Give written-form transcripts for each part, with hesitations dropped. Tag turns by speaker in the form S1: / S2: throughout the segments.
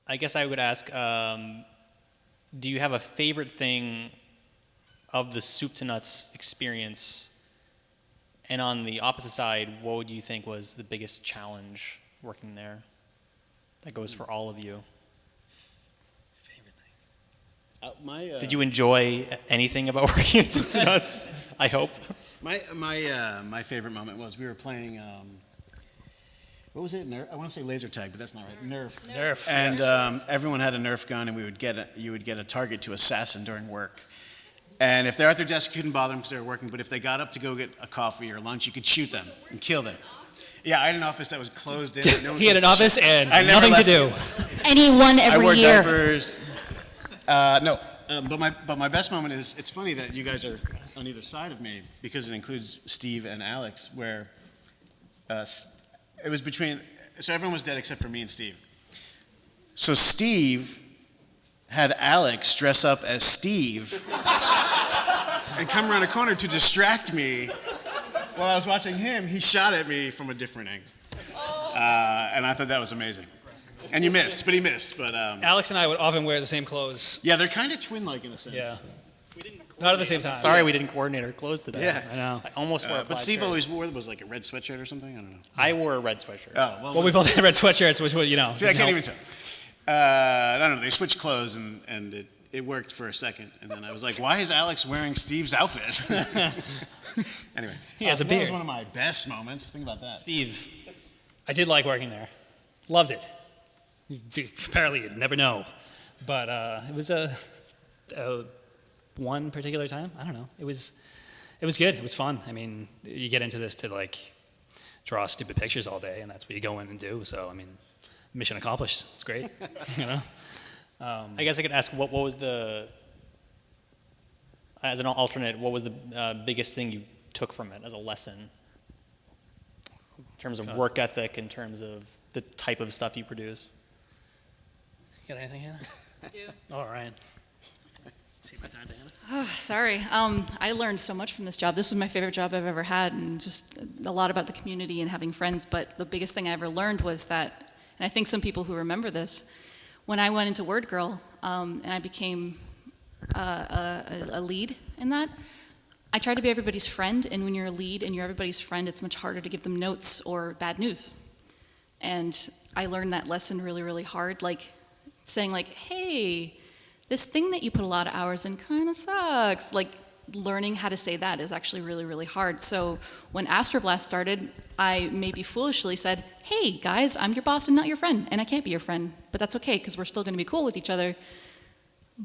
S1: I guess I would ask, do you have a favorite thing of the Soup2Nuts experience? And on the opposite side, what would you think was the biggest challenge working there? That goes for all of you.
S2: Favorite thing?
S1: Did you enjoy anything about working at Soup2Nuts? I hope.
S2: My favorite moment was we were playing. What was it? Nerf? I want to say laser tag, but that's not right. Nerf. And everyone had a Nerf gun, and you would get a target to assassin during work. And if they're at their desk, you couldn't bother them because they were working. But if they got up to go get a coffee or lunch, you could shoot them and kill them. Yeah, I had an office that was closed in. No
S3: he had an office and nothing to do.
S4: Anyone every year.
S2: I wore diapers. No, but my best moment is, it's funny that you guys are on either side of me because it includes Steve and Alex, where it was between, so everyone was dead except for me and Steve. So Steve had Alex dress up as Steve and come around a corner to distract me. While I was watching him, he shot at me from a different angle. And I thought that was amazing. And you missed, but he missed. But
S3: Alex and I would often wear the same clothes.
S2: yeah, they're kind of twin-like in a sense.
S3: Yeah. Not at the same time.
S1: Sorry we didn't coordinate our clothes today.
S2: Yeah.
S3: I know.
S1: I almost wore a plaid
S2: But Steve
S1: shirt.
S2: always wore, was like a red sweatshirt or something? I don't know.
S1: I wore a red sweatshirt.
S2: Oh,
S3: Well, we both had red sweatshirts, which was, you know.
S2: See, I can't even tell. I don't know. They switched clothes, and it worked for a second. And then I was like, why is Alex wearing Steve's outfit? Anyway.
S3: He has a
S2: That
S3: beard.
S2: was one of my best moments. Think about that.
S1: Steve,
S3: I did like working there. Loved it. Apparently, you'd never know. But it was a one particular time. I don't know. It was good. It was fun. I mean, you get into this to like draw stupid pictures all day, and that's what you go in and do. So I mean, mission accomplished. It's great. You know.
S1: I guess I could ask, what was as an alternate, what was the biggest thing you took from it as a lesson? In terms of work ethic, in terms of the type of stuff you produce?
S3: You got anything, Hannah?
S4: I do.
S3: All right. Take my time, Hannah.
S4: Oh, sorry. I learned so much from this job. This was my favorite job I've ever had, and just a lot about the community and having friends. But the biggest thing I ever learned was that, and I think some people who remember this, when I went into Word Girl and I became a lead in that, I tried to be everybody's friend. And when you're a lead and you're everybody's friend, it's much harder to give them notes or bad news. And I learned that lesson really, really hard. Like saying like, hey, this thing that you put a lot of hours in kind of sucks. Like learning how to say that is actually really, really hard. So when Astroblast started, I maybe foolishly said, hey guys, I'm your boss and not your friend, and I can't be your friend, but that's okay because we're still going to be cool with each other,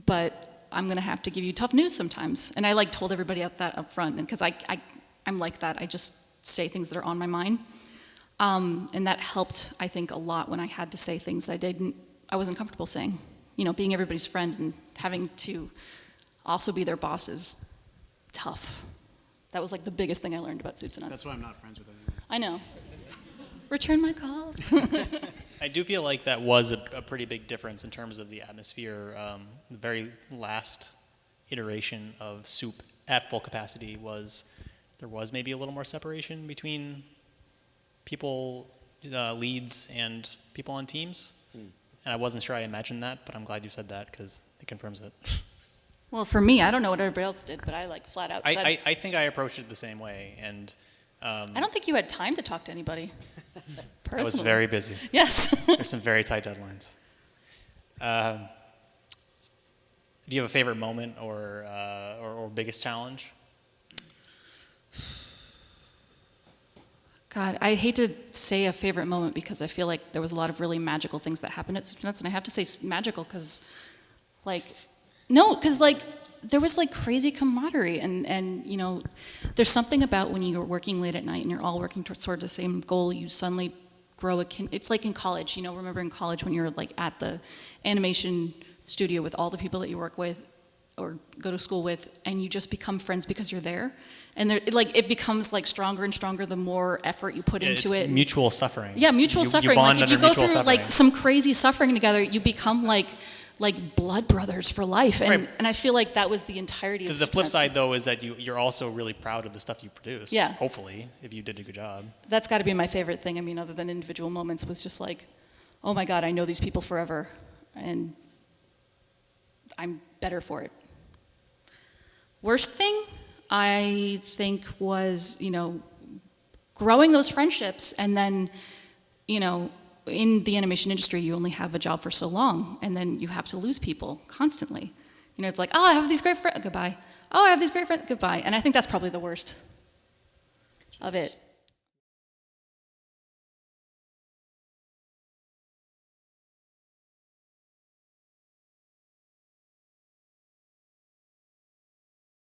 S4: but I'm going to have to give you tough news sometimes. And I like told everybody that up front, and because I'm like that, I just say things that are on my mind. And that helped, I think, a lot when I had to say things I wasn't comfortable saying. You know, being everybody's friend and having to also be their boss is tough. That was like the biggest thing I learned about Soup2Nuts.
S2: That's why I'm not friends with anyone.
S4: I know. Return my calls.
S1: I do feel like that was a pretty big difference in terms of the atmosphere. The very last iteration of Soup at full capacity there was maybe a little more separation between people, leads, and people on teams. And I wasn't sure I imagined that, but I'm glad you said that because it confirms it.
S4: Well, for me, I don't know what everybody else did, but I like flat out said.
S1: I think I approached it the same way, and
S4: I don't think you had time to talk to anybody. Personally.
S1: I was very busy.
S4: Yes.
S1: There's some very tight deadlines. Do you have a favorite moment or biggest challenge?
S4: God, I hate to say a favorite moment because I feel like there was a lot of really magical things that happened at Soup2Nuts, and I have to say magical because, there was like crazy camaraderie, and you know, there's something about when you're working late at night and you're all working towards the same goal, you suddenly grow it's like in college, you know, remember in college when you're like at the animation studio with all the people that you work with or go to school with, and you just become friends because you're there. And it becomes like stronger and stronger the more effort you put into it.
S1: Mutual suffering.
S4: Yeah, mutual suffering.
S1: You bond
S4: like if you
S1: under
S4: go
S1: mutual
S4: through
S1: suffering.
S4: like some crazy suffering together, you become like blood brothers for life. And
S1: Right.
S4: and I feel like that was the entirety of
S1: The flip
S4: Soup2Nuts.
S1: side, though, is that you're also really proud of the stuff you produce.
S4: Yeah.
S1: Hopefully, if you did a good job.
S4: That's got to be my favorite thing. I mean, other than individual moments, was just like, oh my God, I know these people forever. and I'm better for it. Worst thing, I think, was, growing those friendships, and then, in the animation industry, you only have a job for so long, and then you have to lose people constantly. It's like, oh, I have these great friends, goodbye. Oh, I have these great friends, goodbye. And I think that's probably the worst of it.